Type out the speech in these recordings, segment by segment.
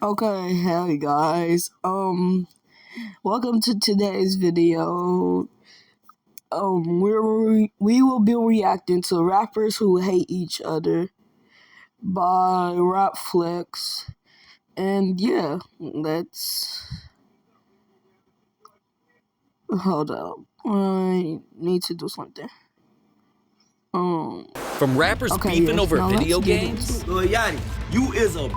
Okay, hey guys. Welcome to today's video. We will be reacting to rappers who hate each other by Rapflex, and yeah, let's hold up. I need to do something. From rappers beefing over video games Lil Yachty, you is a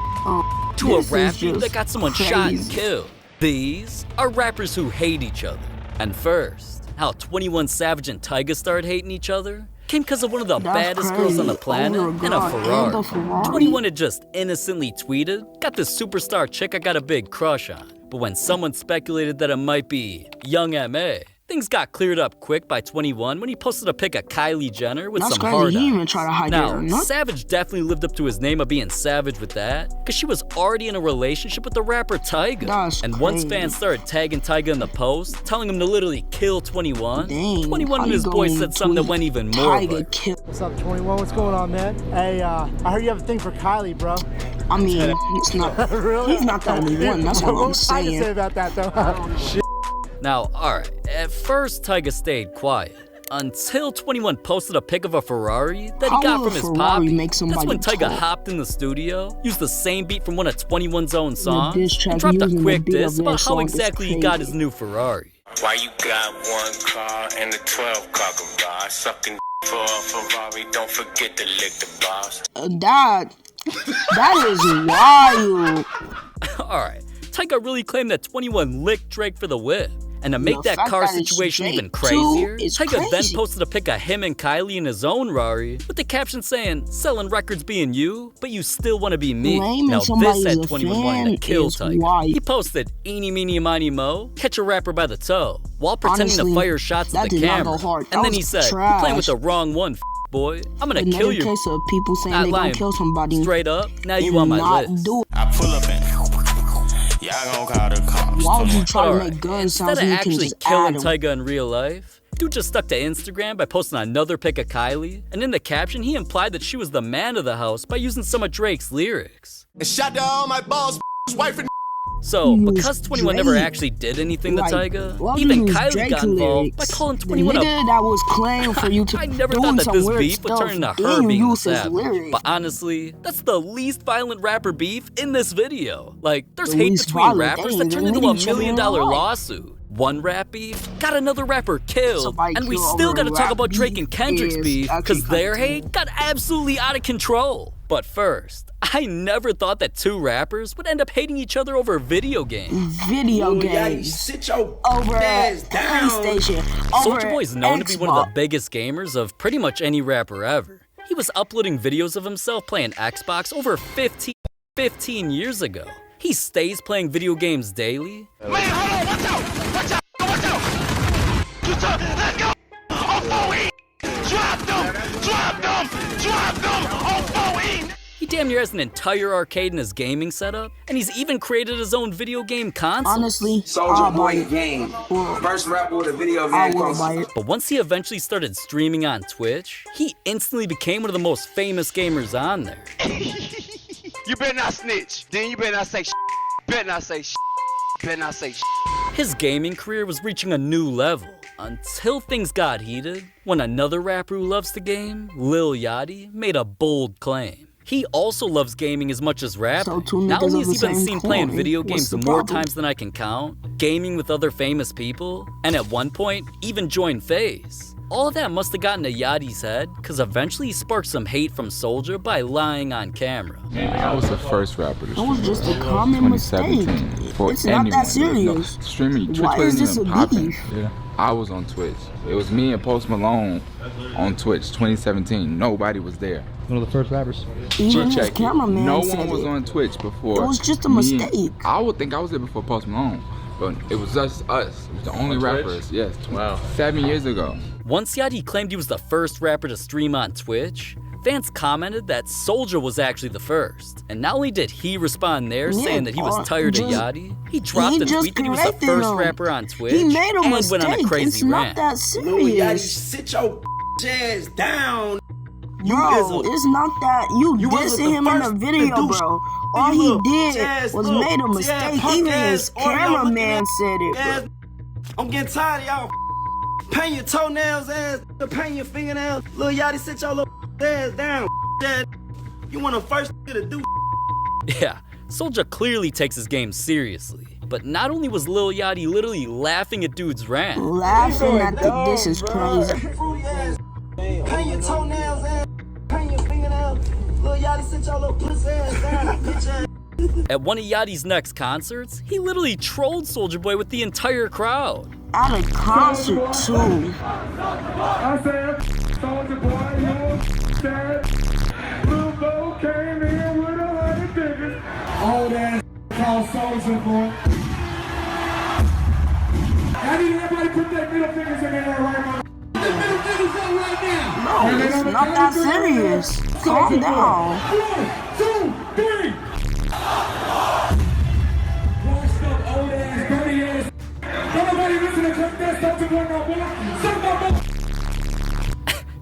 to a rap beef that got someone shot and crazy. killed. These are rappers who hate each other. And first, how 21 Savage and Tyga started hating each other came because of one of the That's baddest girls on the crazy. planet Oh my and a God, Ferrari. and a Ferrari? 21 had just innocently tweeted, "Got this superstar chick I got a big crush on." But when someone speculated that it might be Young M.A., things got cleared up quick by 21 when he posted a pic of Kylie Jenner with That's some crazy. hard He eyes. even tried to hide it Now, or not. Savage definitely lived up to his name of being savage with that, because she was already in a relationship with the rapper Tyga. That's And once crazy. fans started tagging Tyga in the post, telling him to literally kill 21, Dang, 21 how and you his boys gonna said something that tweet went even more Tyga viral. kill. What's up, 21? What's going on, man? Hey, I heard you have a thing for Kylie, bro. I mean, it's not. Really? He's not the only one. That's all What I'm was Tyga say saying. about that, though? Shit. Now, alright, at first Tyga stayed quiet, until 21 posted a pic of a Ferrari that he How got will from a his Ferrari poppy. make That's somebody when Tyga talk? hopped in the studio, used the same beat from one of 21's own songs, diss track and dropped a using the quick beat of diss their about how song is exactly he got crazy. his new Ferrari. Why you got one car and a 12 car garage? Sucking for a Ferrari, don't forget to lick the bars. That is wild. Alright, Tyga really claimed that 21 licked Drake for the whip. And to make The that fact car that it's situation Drake even too crazier, is Tyga then crazy. posted a pic of him and Kylie in his own Rari, with the caption saying, "Selling records being you, but you still want to be me." Blaming Now somebody this as had a 21 wanting fan to kill is Tyga. wild. He posted, "Eeny, meeny, miny, mo, catch a rapper by the toe," while pretending Honestly, to fire shots at that the did not camera. go hard. And That then he was said, "You playing with trash. the wrong one, boy. I'm gonna Another kill you." case of people saying Not they lying. gonna kill somebody Straight up, now you and on my not list. do it. I pull up and y'all gon' call the cops. Why would you try to Alright, make gun sounds instead of when you can actually just killing add 'em? Tyga in real life, dude just stuck to Instagram by posting another pic of Kylie, and in the caption he implied that she was the man of the house by using some of Drake's lyrics. and shot down all my balls, wife and So, Use because 21 never Drake. actually did anything to Like, Tyga, why even use Kylie Drake got involved by lyrics? calling The 21 a nigga that was claiming for you to I never doing thought that some this weird beef would stuff, turn into her then you being the use his savage. lyrics. But honestly, that's the least violent rapper beef in this video. Like, there's The hate least between violent, rappers they that ain't turned even into a hit each other $1 in million real life. lawsuit. One rap beef got another rapper killed, Somebody and we kill still over gotta a talk rap about Drake beef and Kendrick's is beef, actually because their kinda hate got absolutely out of control. But first, I never thought that two rappers would end up hating each other over video games. Video Lil Yachty, games sit your over ass down. PlayStation. Over Soulja Boy is known to be one of Xbox. the biggest gamers of pretty much any rapper ever. He was uploading videos of himself playing Xbox over 15 years ago. He stays playing video games daily. Man, hold on, watch out! Watch out! Watch out! Let's go! On 4E! Drop them! Drop them! Drop them! On 4E! He damn near has an entire arcade in his gaming setup, and he's even created his own video game console. Honestly, Soulja I'll buy Boy it. game. Well, First rapper with a video I game will buy console. it. But once he eventually started streaming on Twitch, he instantly became one of the most famous gamers on there. You better not snitch. Then you better not say better not say better not say His gaming career was reaching a new level until things got heated when another rapper who loves the game, Lil Yachty, made a bold claim. He also loves gaming as much as rapping. So two Not niggas only of has the he been same seen playing coin. video What's games the more problem? times than I can count, gaming with other famous people, and at one point, even joined FaZe. All of that must have gotten to Yachty's head, because eventually he sparked some hate from Soulja by lying on camera. I was the first rapper to That was stream just a in common mistake. 2017. For It's not anyone. that There was no- serious. streaming, Twitch Why wasn't is this even a popping. beef? Yeah. I was on Twitch. It was me and Post Malone on Twitch 2017. Nobody was there. One of the first rappers. Even his Check it. cameraman No said one was it. on Twitch before. It was just a me. mistake. I would think I was there before Post Malone, but it was just us. It was the only rappers. Yes. Wow. 7 years ago. Once Yachty claimed he was the first rapper to stream on Twitch, fans commented that Soulja was actually the first. And not only did he respond there Yeah, saying that he was tired of just- Yachty, he dropped a just tweet that he was the corrected first him. rapper on Twitch He made a and mistake. went on a crazy it's not rant. that Lil Yachty, serious. sit your ass down. Bro, is a- it's not that. You You wasn't dissing the him in first the to video, do bro. All he did was made a mistake. Even his cameraman said it, bro. I'm getting tired of y'all paint your toenails, ass, paint your fingernails. Lil Yachty, sit your little ass down, ass. You want the first to do. Yeah, Soulja clearly takes his game seriously. But not only was Lil Yachty literally laughing at dude's rant. Laughing at this is crazy. Fruity ass, paint your toenails, ass, paint your fingernails. Lil Yachty, sit your little pussy ass down, bitch ass. At one of Yachty's next concerts, he literally trolled Soulja Boy with the entire crowd. At a concert too. I said, Soulja Boy, you said, Lil Bo came in with 100 niggas. Old ass called Soulja Boy. I need everybody put their middle fingers in there right now. The middle fingers up right now. No, it's not that serious. Calm down. 1, 2, 3. Washed up, old ass, dirty ass. Don't nobody listen to that Soulja Boy no more. Suck my butt.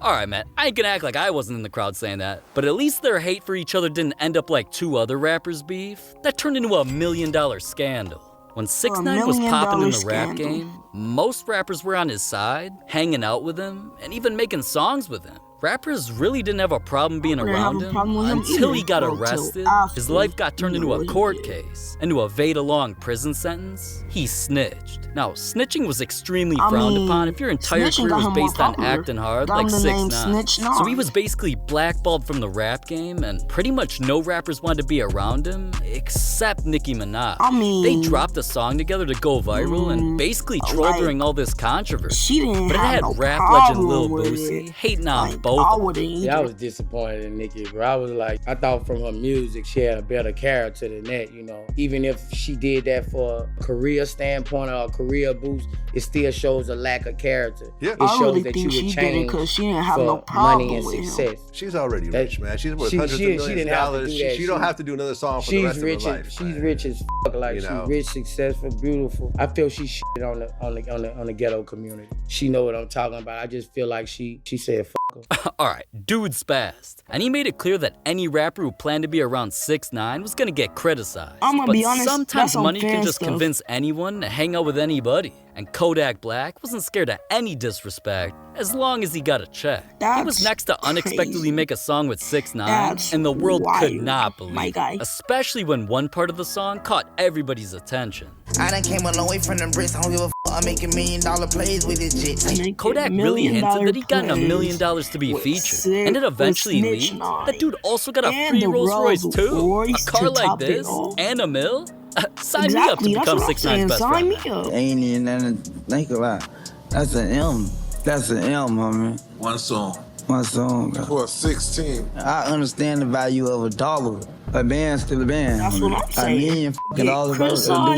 Alright, man, I ain't gonna act like I wasn't in the crowd saying that, but at least their hate for each other didn't end up like two other rappers' beef. That turned into $1 million scandal. When 6ix9ine was popping in the rap game, most rappers were on his side, hanging out with him, and even making songs with him. Rappers really didn't have a problem being around him until he got arrested, his life got turned into a court case, and to evade a long prison sentence, he snitched. Now, snitching was extremely frowned upon if your entire career was based on acting hard like 6ix9ine. So he was basically blackballed from the rap game, and pretty much no rappers wanted to be around him, except Nicki Minaj. They dropped a song together to go viral and basically trolled during all this controversy. But it had rap legend Lil Boosie hating on both. Yeah, I was disappointed in Nicki, bro. I was like, I thought from her music she had a better character than that, you know. Even if she did that for a career standpoint or a career boost, it still shows a lack of character. Yeah. It shows that you would change for money and success. She's already rich, man. She's worth hundreds of millions of dollars. She don't have to do another song for the rest of her life. She's rich as fuck. Like, she's rich, successful, beautiful. I feel she shit on the ghetto community. She know what I'm talking about. I just feel like she said fuck her. Alright, dude spazzed. And he made it clear that any rapper who planned to be around 6ix9ine was gonna get criticized. I'ma be honest, sometimes money can just stuff. convince anyone to hang out with anybody. And Kodak Black wasn't scared of any disrespect as long as he got a check. He was next to unexpectedly make a song with 6ix9ine, and the world could not believe it. Especially when one part of the song caught everybody's attention. I done came a long way from them bricks. I don't give a f. I'm making $1 million plays with this shit. Kodak really hinted that he got $1 million to be featured, and it eventually leaked that dude also got a free Rolls Royce too. A car like this and $1 million. Sign me up to become 6ix9ine's best friend. Ain't even nothing to think about. That's an M. That's an M, homie. One song. One song. For 16. I understand the value of $1. A band's still a band. That's what I'm saying. $1 million dollars to do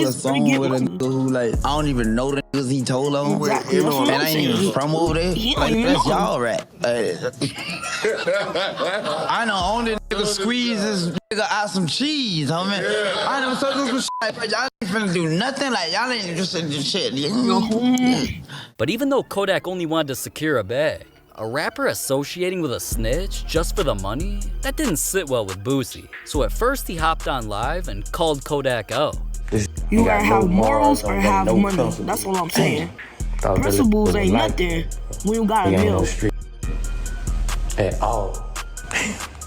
a song with a nigga who, like, I don't even know the niggas he told on. Exactly, that's what and I'm I ain't even from over there. Like, that's y'all rap. I know only nigga squeeze this nigga out some cheese, homie. I know so some shit. But y'all ain't finna do nothing. Like, y'all ain't just in this shit. But even though Kodak only wanted to secure a bag, a rapper associating with a snitch just for the money, that didn't sit well with Boosie. So at first he hopped on live and called Kodak out. You gotta have morals or have money. That's what I'm saying. Principles ain't nothing when you got a mill. At all.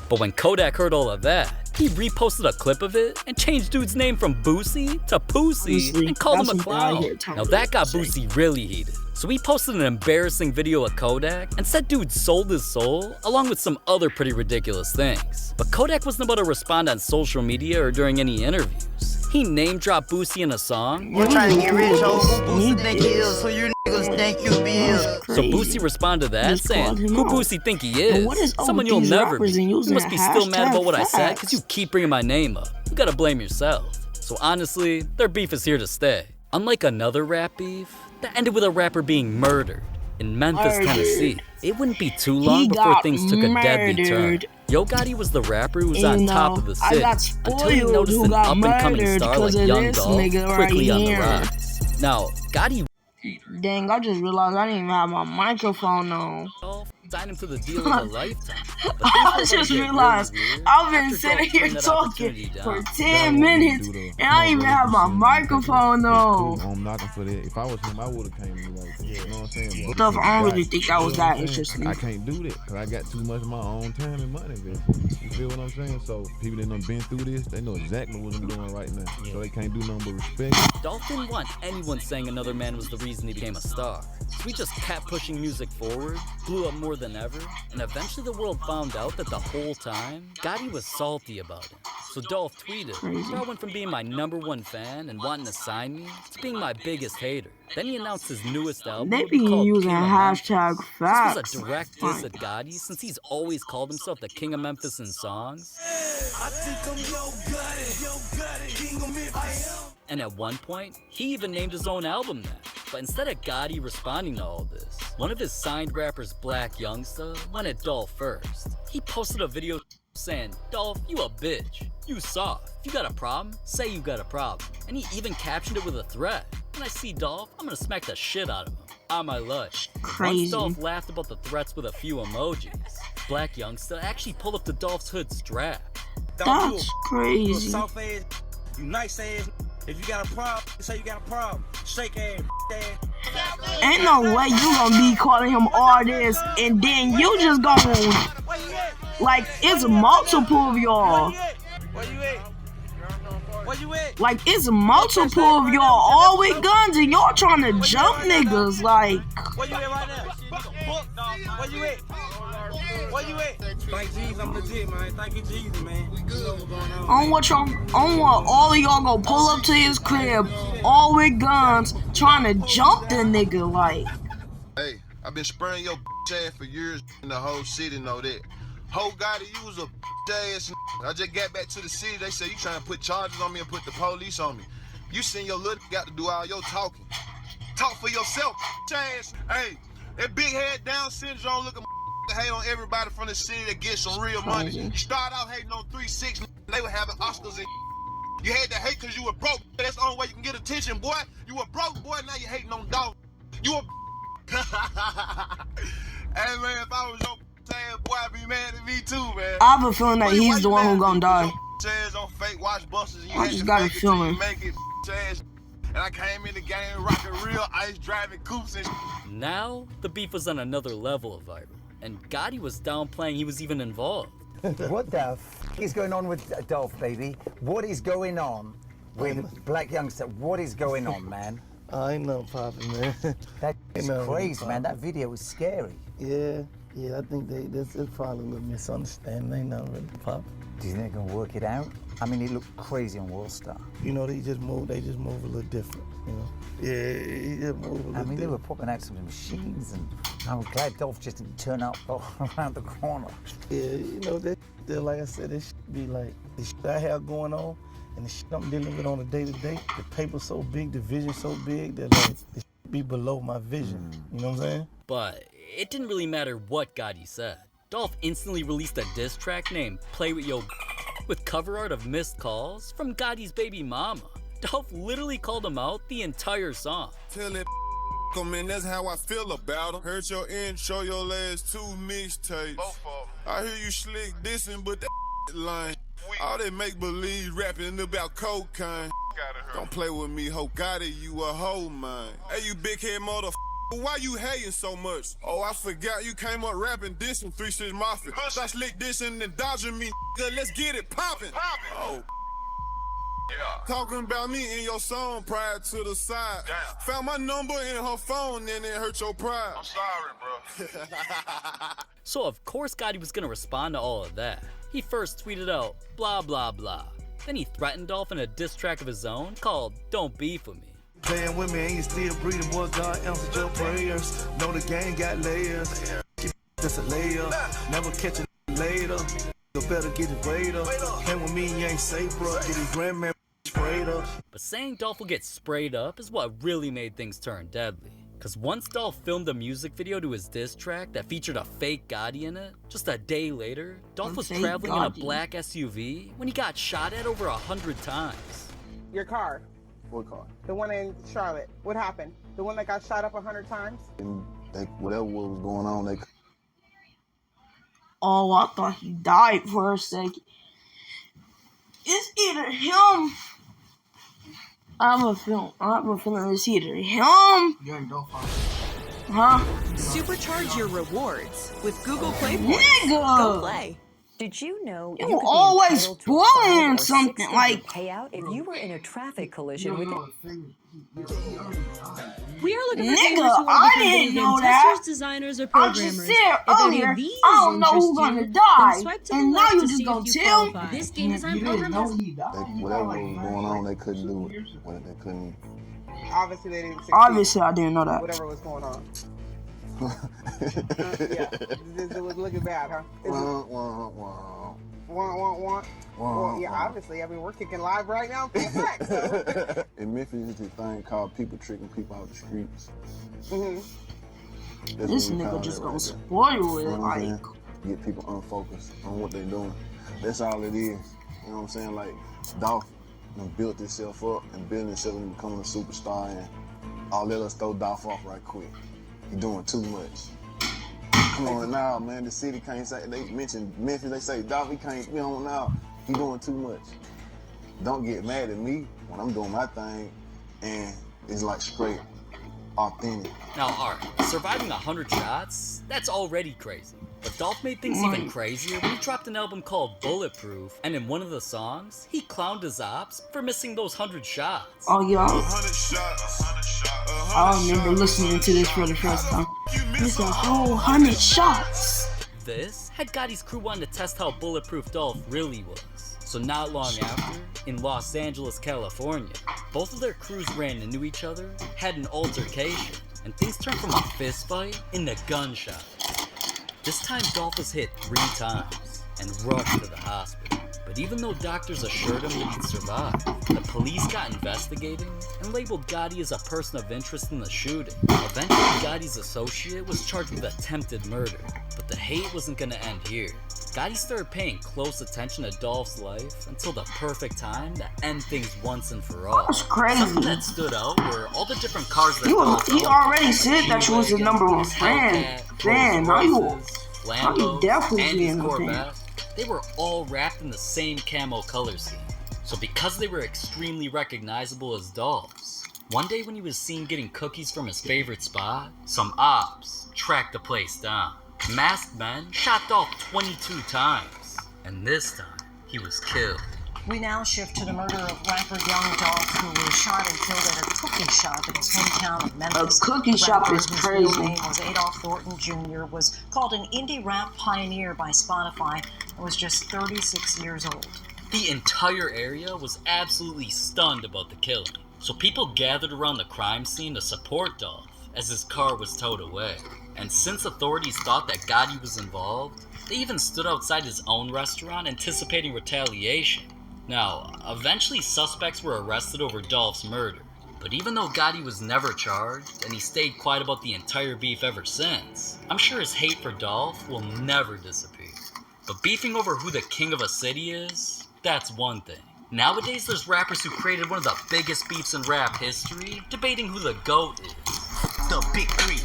But when Kodak heard all of that, he reposted a clip of it and changed dude's name from Boosie to Poosie and called him a clown. Now that got Boosie really heated. So he posted an embarrassing video of Kodak and said dude sold his soul, along with some other pretty ridiculous things. But Kodak wasn't about to respond on social media or during any interviews. He name-dropped Boosie in a song. You're trying to get rich, ho. Boosie think he is, so you niggas think you be ill. So Boosie responded to that saying, who Boosie think he is? Someone you'll never be. You must be still mad about what I said because you keep bringing my name up. You gotta blame yourself. So honestly, their beef is here to stay. Unlike another rap beef that ended with a rapper being murdered in Memphis, Tennessee, it wouldn't be too long before things took a deadly turn. Yo Gotti was the rapper who was on top of the city until he noticed an up-and-coming star like Young Dolph quickly on the rise. Now, Gotti... Dang, I just realized I didn't even have my microphone on. signed him to the deal of a lifetime. I just realized I've been sitting here talking for 10 minutes and I don't even have my microphone on. I'm knocking for that. If I was him, I would have came to me like that. You know what I'm saying? Stuff, I don't really think that was that interesting. I can't do that because I got too much of my own time and money. You feel what I'm saying? So people that done been through this, they know exactly what I'm doing right now. So they can't do nothing but respect. Dolph didn't want anyone saying another man was the reason he became a star. So he just kept pushing music forward, blew up more than ever, and eventually the world found out that the whole time, Gotti was salty about him. So Dolph tweeted, "Bro went from being my #1 fan and wanting to sign me to being my biggest hater." Then he announced his newest album. They be using hashtag facts. This was a direct diss at Gotti since he's always called himself the King of Memphis in songs. I think I'm Yo Gotti, King of Memphis. And at one point, he even named his own album that. But instead of Gotti responding to all this, one of his signed rappers, Black Youngsta, went at Dolph first. He posted a video saying, "Dolph, you a bitch. You soft. If you got a problem, say you got a problem." And he even captioned it with a threat. When I see Dolph, I'm gonna smack the shit out of him. On my life. Crazy. Once Dolph laughed about the threats with a few emojis, Black Youngsta actually pulled up to Dolph's hood strap. That's crazy. You a soft ass, you nice ass. If you got a problem, say you got a problem. Shake ass, ass. Ain't no way you gonna be calling him all this and then you just gonna, like, it's multiple of y'all. Where you at? Where you at? Like, it's multiple of y'all all with guns and y'all trying to jump niggas, like. Where you at right now? Where you at? Where you at? Thank Jesus, I'm legit, man. Thank you, Jesus, man. On what all of y'all gonna pull up to his crib, all with guns, trying to jump the nigga, like. Hey, I've been spraying your ass for years, and the whole city know that. Ho Gotti, you was a ass. I just got back to the city. They say you trying to put charges on me and put the police on me. You seen your little got to do all your talking. Talk for yourself, ass. Hey, that big head down syndrome looking hate on everybody from the city that gets some real money. You start out hating on 3-6, they were having Oscars and you had to hate because you were broke. That's the only way you can get attention, boy. You were broke, boy, now you hating on dog. You were hey man, if I was your boy, I'd be mad at me too, man. I have a feeling that he's the one who gonna die. On fake watch busters, and you I just got a feeling. And I came in the game rocking real ice driving coupes and Now, the beef was on another level of viral, and Gotti was downplaying he was even involved. What the f is going on with Dolph, baby? What is going on with Black Youngsta? What is going on, man? I ain't no popping, man. That's crazy, man. That video was scary. Yeah, I think it's probably a little misunderstanding. Ain't nothing really popping. Do you think they're gonna work it out? I mean, it looked crazy on Worldstar. You know, they just move a little different, you know? Yeah, he just move a little different. I mean, they were popping out some machines, and I'm glad Dolph just didn't turn up around the corner. Yeah, you know, like I said, this should be like the shit I have going on, and the shit I'm dealing with on a day-to-day. The paper's so big, the vision's so big, that like, it should be below my vision. You know what I'm saying? But it didn't really matter what Gotti said. Dolph instantly released a diss track named Play With Yo with cover art of missed calls from Gotti's baby mama. Dolph literally called him out the entire song. Tell it man, that's how I feel about him. Heard your intro, your last 2 mixtapes. I hear you slick dissing, but that line. All that make-believe rapping about cocaine. Don't play with me, ho Gotti, you a hoe, man. Hey, you big head motherfucker. Why you hating so much? Oh, I forgot you came up rapping, dissing 3-6 Mafia. Stop slick dissing and dodging me, nigga. Let's get it poppin'. Oh. Yeah. Talking about me in your song prior to the side. Damn. Found my number in her phone and it hurt your pride. I'm sorry, bro. So of course Gotti was gonna respond to all of that. He first tweeted out, blah blah blah. Then he threatened Dolph in a diss track of his own called Don't Beef With Me. Playing with me and you still breathing, boy, God answered your prayers. Know the game got layers. That's a layer. Never catch a later. You better get it later. Hang with me, you ain't safe, bro. Get his grandma sprayed up. But saying Dolph will get sprayed up is what really made things turn deadly. Cause once Dolph filmed a music video to his diss track that featured a fake Gotti in it, just a day later, Dolph was traveling in a black SUV when he got shot at over 100 times. Your car. What car? The one in Charlotte. What happened? The one that got shot up 100 times? And whatever was going on, Oh, I thought he died for a second. It's either him. I have a feeling it's either him. You're in Dolphin. Huh? Supercharge your rewards with Google Play Points. Nigga! Go play. Did you know you always spoiling something like payout if you were in a traffic collision with We are looking for Nigga, gamers who I are didn't video know game that. testers, designers, or I programmers. just said If any earlier, of these I don't know interest who's gonna you, die, then swipe to the and now left you to just see gonna if you tell qualify. me. This game design program has Whatever was going on, they couldn't do it. They couldn't. Obviously, they didn't succeed. Obviously, I didn't know that. Whatever was going on. Yeah, it was looking bad, huh? Well, yeah, obviously. I mean, we're kicking live right now. So. In Memphis, it's a thing called people tricking people out the streets. This nigga just gonna spoil it, like. Get people unfocused on what they're doing. That's all it is. You know what I'm saying? Like, Dolph built himself up and building himself and becoming a superstar, and all let us throw Dolph off right quick. He doing too much. Come on now, man. The city can't say, they mention Memphis, they say, Dolph, he can't be on now. He doing too much. Don't get mad at me when I'm doing my thing, and it's like straight, authentic. Now, Art, surviving 100 shots, that's already crazy. But Dolph made things even crazier when he dropped an album called Bulletproof, and in one of the songs, he clowned his ops for missing those 100 shots. Oh, yeah. I remember listening to this for the first time. It's a whole 100 shots. This had Gotti's crew wanting to test how bulletproof Dolph really was. So not long after, in Los Angeles, California, both of their crews ran into each other, had an altercation, and things turned from a fist fight into gunshot. This time Dolph was hit 3 times and rushed to the hospital. But even though doctors assured him that he'd survive, the police got investigating and labeled Gotti as a person of interest in the shooting. Eventually, Gotti's associate was charged with attempted murder, but the hate wasn't gonna end here. Gotti started paying close attention to Dolph's life until the perfect time to end things once and for all. That's crazy. Something that stood out were all the different cars that Dolph he already said that you was the #1 fan. Now you definitely being a fan. They were all wrapped in the same camo color scheme. So because they were extremely recognizable as Dolph's, one day when he was seen getting cookies from his favorite spot, some ops tracked the place down. Masked men shot Dolph 22 times, and this time, he was killed. We now shift to the murder of rapper Young Dolph, who was shot and killed at a cookie shop in his hometown of Memphis. A cookie shop is crazy. His real name was Adolph Thornton Jr., was called an indie rap pioneer by Spotify, and was just 36 years old. The entire area was absolutely stunned about the killing, so people gathered around the crime scene to support Dolph as his car was towed away. And since authorities thought that Gotti was involved, they even stood outside his own restaurant anticipating retaliation. Now, eventually suspects were arrested over Dolph's murder, but even though Gotti was never charged, and he stayed quiet about the entire beef ever since, I'm sure his hate for Dolph will never disappear. But beefing over who the king of a city is, that's one thing. Nowadays there's rappers who created one of the biggest beefs in rap history, debating who the GOAT is. The Big Three.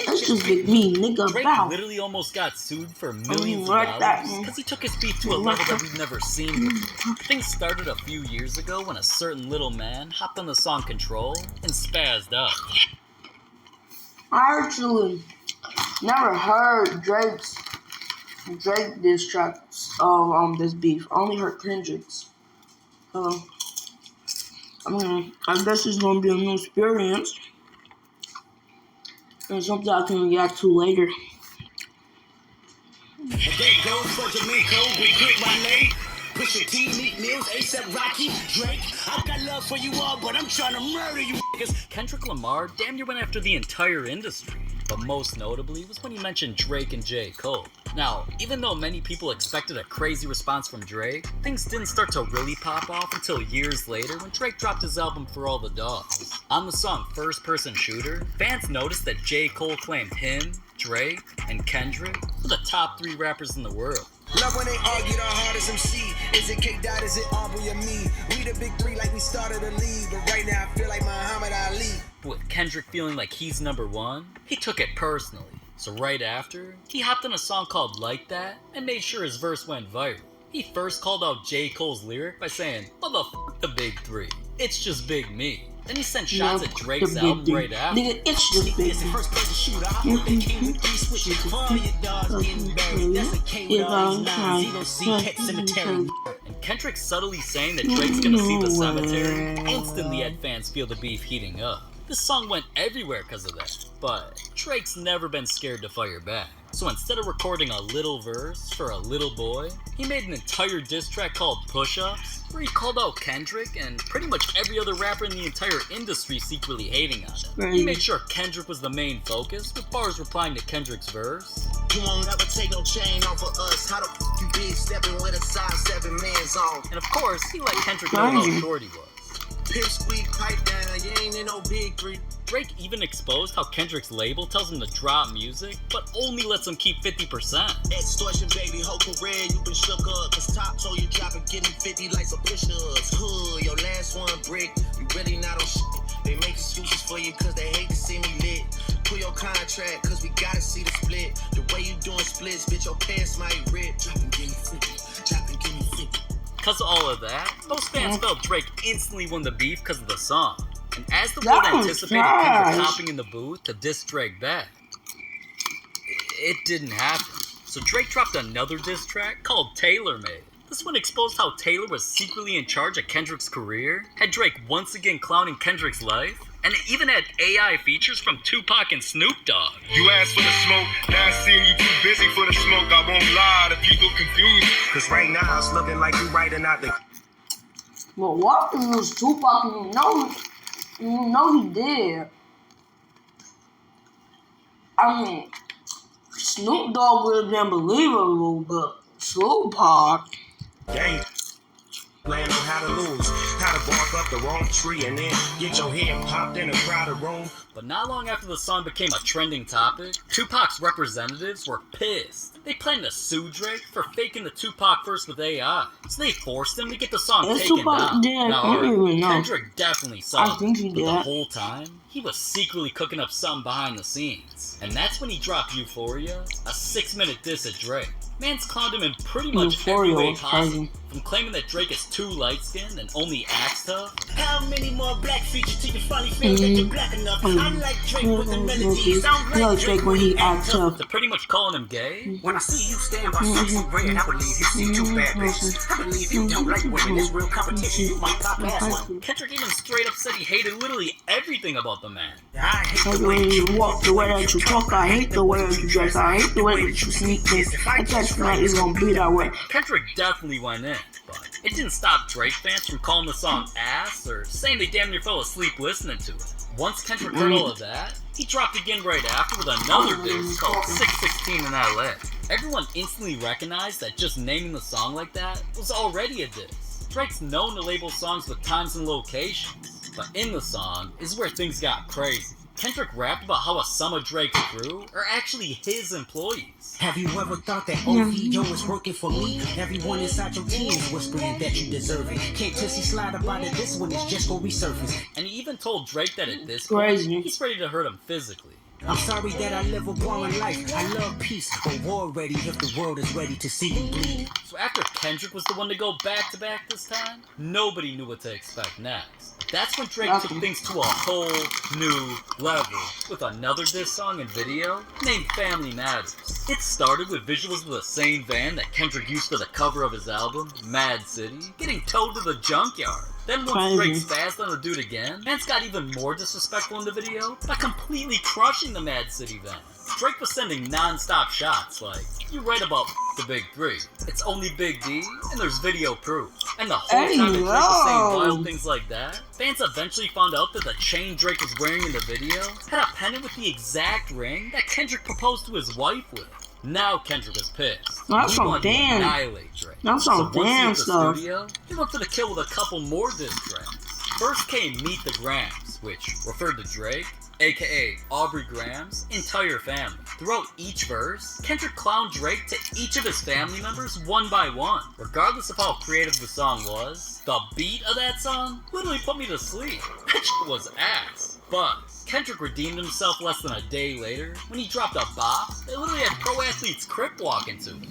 That's just with me, nigga. Drake literally almost got sued for millions of dollars because he took his beef to a level that we've never seen before. Things started a few years ago when a certain little man hopped on the song Control and spazzed out. I actually never heard Drake diss tracks of this beef. I only heard Kendrick's. I guess it's gonna be a new experience. And something I can react to later. And that goes for Jamaica, we quit my name. Pusha T, Meek Mills, A$AP Rocky, Drake. I've got love for you all, but I'm trying to murder you niggas. Kendrick Lamar damn near went after the entire industry, but most notably was when he mentioned Drake and J. Cole. Now, even though many people expected a crazy response from Drake, things didn't start to really pop off until years later when Drake dropped his album For All the Dogs. On the song First Person Shooter, fans noticed that J. Cole claimed him, Drake, and Kendrick were the top 3 rappers in the world. Love when they argue the hardest MC. Is it K-Dot, is it Aubrey or me? We the big 3 like we started a league, but right now I feel like Muhammad Ali. With Kendrick feeling like he's #1, he took it personally. So right after, he hopped on a song called Like That and made sure his verse went viral. He first called out J. Cole's lyric by saying, "Motherfuck the big three, it's just Big Me." Then he sent shots at Drake's album right after. Nigga, it's just Big Me. First person shooter, I hold the king with three switches. For all your dogs getting buried, that's a K with all these nines. You don't see Pet Cemetery. And Kendrick subtly saying that Drake's gonna see the cemetery instantly had fans feel the beef heating up. This song went everywhere because of that, but Drake's never been scared to fire back. So instead of recording a little verse for a little boy, he made an entire diss track called Push-Ups, where he called out Kendrick and pretty much every other rapper in the entire industry secretly hating on him. He made sure Kendrick was the main focus, with bars replying to Kendrick's verse. You won't ever take no chain off of us. How the f you big stepping with a size 7 man's on? And of course, he let Kendrick know how short he was. Pip squeak, pipe down, you ain't in no big three. Drake even exposed how Kendrick's label tells him to drop music, but only lets him keep 50%. Extortion, baby, whole career, you been shook up. Cause Top told you drop and give me 50 like some push-ups. Hood, your last one brick, you really not on shit. They make excuses for you cause they hate to see me lit. Pull your contract cause we gotta see the split. The way you doing splits, bitch, your pants might rip. Drop and give me 50, drop and give me 50. Because of all of that, most fans felt Drake instantly won the beef because of the song. And as the world anticipated Kendrick hopping in the booth to diss Drake back, it didn't happen. So Drake dropped another diss track called Taylor Made. This one exposed how Taylor was secretly in charge of Kendrick's career, had Drake once again clowning Kendrick's life, and it even had AI features from Tupac and Snoop Dogg. You asked for the smoke, now I see you too busy for the smoke. I won't lie to people confused. Cause right now it's looking like you writing out the. Well, what was Tupac? You know he did. I mean, Snoop Dogg would have been believable, but Tupac. Dang. Plan on how to lose, how to bark up the wrong tree and then get your head popped in a crowded room. But not long after the song became a trending topic, Tupac's representatives were pissed. They planned to sue Drake for faking the Tupac verse with AI, so they forced him to get the song taken down. Now, Kendrick definitely saw it, but the whole time, he was secretly cooking up something behind the scenes. And that's when he dropped Euphoria, a 6-minute diss at Drake. Man's clowned him in pretty much every way possible, from claiming that Drake is too light-skinned and only acts tough. How many more black features till you finally feel that you're black enough? I'm like Drake with the melodies. I'm like Drake when he acts tough. To pretty much calling him gay. When I see you stand by sexy red, I believe you see two bad bitches. I believe you don't like women. It's real competition. You might pop ass one. Kendrick even straight up said he hated literally everything about the man. I hate the way you walk, the way that you talk, I hate the way that you dress, I hate the way that you sneak this. I guess tonight is gonna be that way. Kendrick definitely went in, but it didn't stop Drake fans from calling the song ass or saying they damn near fell asleep listening to it. Once Kendrick heard all of that, he dropped again right after with another diss called 616 in LA. Everyone instantly recognized that just naming the song like that was already a diss. Drake's known to label songs with times and locations, but in the song is where things got crazy. Kendrick rapped about how some of Drake's crew are actually his employees. Have you ever thought that OVO is working for me? Everyone inside your team is whispering that you deserve it. Can't Tussie slide about it, this one is just gonna resurface. And he even told Drake that at this point, he's ready to hurt him physically. I'm sorry that I live a boring life. I love peace, but war ready if the world is ready to see you bleed. So after Kendrick was the one to go back-to-back this time, nobody knew what to expect next. That's when Drake took things to a whole new level with another diss song and video named Family Matters. It started with visuals of the same van that Kendrick used for the cover of his album, Mad City, getting towed to the junkyard. Then once Drake spazzed on the dude again, Vance got even more disrespectful in the video by completely crushing the Mad City van. Drake was sending non-stop shots like, you write about the Big Three, it's only Big D, and there's video proof. And the whole time that Drake was saying wild things like that, fans eventually found out that the chain Drake was wearing in the video had a pendant with the exact ring that Kendrick proposed to his wife with. Now Kendrick is pissed. That's he wanted to annihilate Drake. That's some damn stuff. Studio, he went for the kill with a couple more diss tracks. First came Meet the Grams, which referred to Drake, aka Aubrey Graham's entire family. Throughout each verse, Kendrick clowned Drake to each of his family members one by one. Regardless of how creative the song was, the beat of that song literally put me to sleep. That shit was ass. But Kendrick redeemed himself less than a day later when he dropped a bop that literally had pro athletes crip walk into it.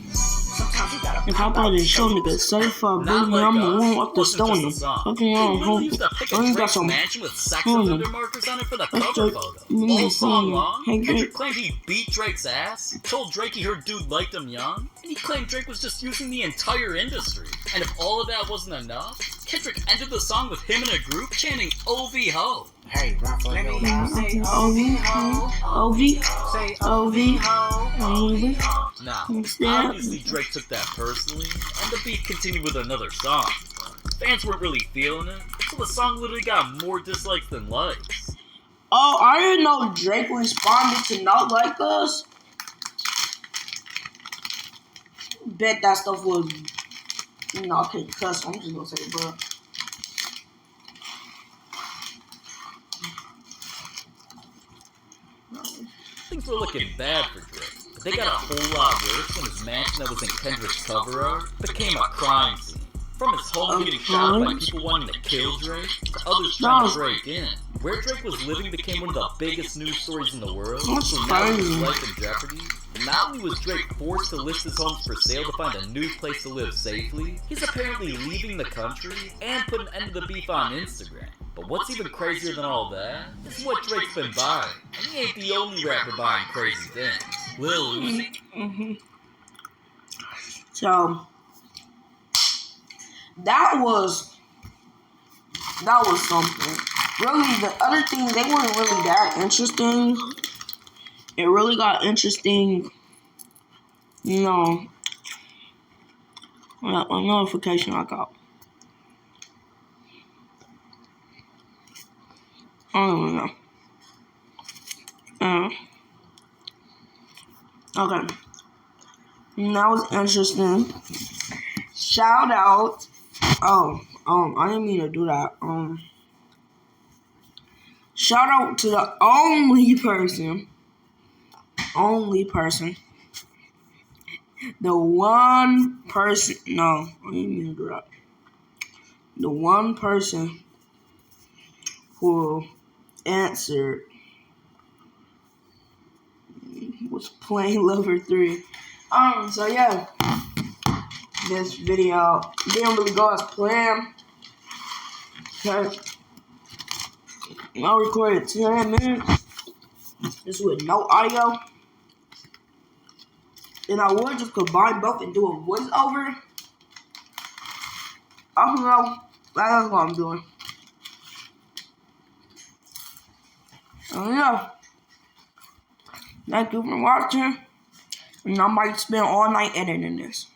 If I thought it showed me the safe baby, I'm the one with the stone. Okay, He used to pick a Drake's mansion with sex offender markers on it for the cover photo. All song long, Kendrick claimed he beat Drake's ass, told Drake he heard dude liked him young, and he claimed Drake was just using the entire industry. And if all of that wasn't enough, Kendrick ended the song with him in a group chanting OV ho. Hey, let me say OV ho. OV. Say OV ho. Now, obviously Drake took that personally, and the beef continued with another song. Fans weren't really feeling it, so the song literally got more dislikes than likes. Oh, I didn't know Drake responded to Not Like Us. Bet that stuff was, I can't cuss, I'm just gonna say it, bro. Things were looking bad for Drake, but they got a whole lot worse when his mansion that was in Kendrick's cover art became a crime scene. From his home getting shot by people wanting to kill Drake, to others trying to break in. Where Drake was living became one of the biggest news stories in the world, so now with his life in jeopardy, not only was Drake forced to list his homes for sale to find a new place to live safely, he's apparently leaving the country and put an end to the beef on Instagram. But what's even crazier than all that is what Drake's been buying. And he ain't the only rapper buying crazy things. Lil Uzi. So that was something. Really, the other things, they weren't really that interesting. It really got interesting, a notification I got. I don't know. Okay. That was interesting. Shout out. I didn't mean to do that. Shout out to the only person. The one person. No, I didn't mean to do that. The one person who answered was Plain Lover 3. So yeah, this video didn't really go as planned. Okay, I recorded 10 minutes just with no audio, and I would just combine both and do a voiceover. I don't know. That's what I'm doing. Yeah. Thank you for watching. And I might spend all night editing this.